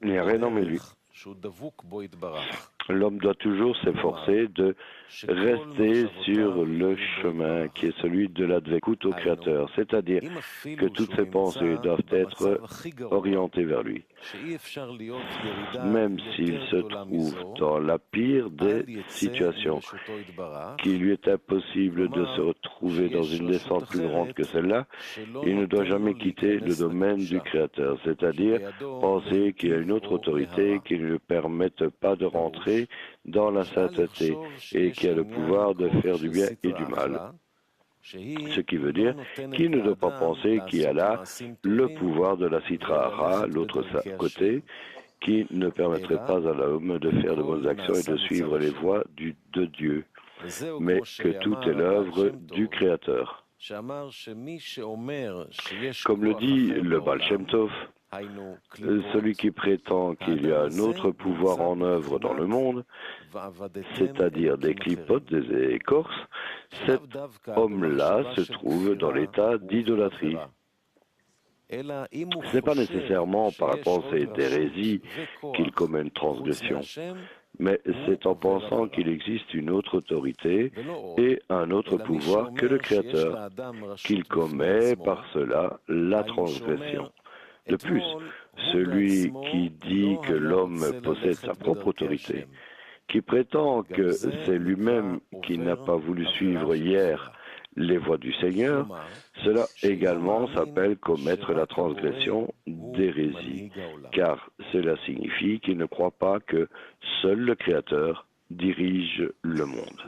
Il n'y a rien en lui. L'homme doit toujours s'efforcer de rester sur le chemin qui est celui de la dvekut au Créateur, c'est-à-dire que toutes ses pensées doivent être orientées vers lui. Même s'il se trouve dans la pire des situations, qu'il lui est impossible de se retrouver dans une descente plus grande que celle-là, il ne doit jamais quitter le domaine du Créateur, c'est-à-dire penser qu'il y a une autre autorité qui ne lui permette pas de rentrer dans la sainteté et qui a le pouvoir de faire du bien et du mal. Ce qui veut dire qu'il ne doit pas penser qu'il y a là le pouvoir de la Sitra Hara, l'autre côté, qui ne permettrait pas à l'homme de faire de bonnes actions et de suivre les voies de Dieu, mais que tout est l'œuvre du Créateur. Comme le dit le Baal Shem Tov, celui qui prétend qu'il y a un autre pouvoir en œuvre dans le monde, c'est-à-dire des clipotes, des écorces, cet homme-là se trouve dans l'état d'idolâtrie. Ce n'est pas nécessairement par la pensée d'hérésie qu'il commet une transgression, mais c'est en pensant qu'il existe une autre autorité et un autre pouvoir que le Créateur qu'il commet par cela la transgression. De plus, celui qui dit que l'homme possède sa propre autorité, qui prétend que c'est lui-même qui n'a pas voulu suivre hier les voies du Seigneur, cela également s'appelle commettre la transgression d'hérésie, car cela signifie qu'il ne croit pas que seul le Créateur dirige le monde.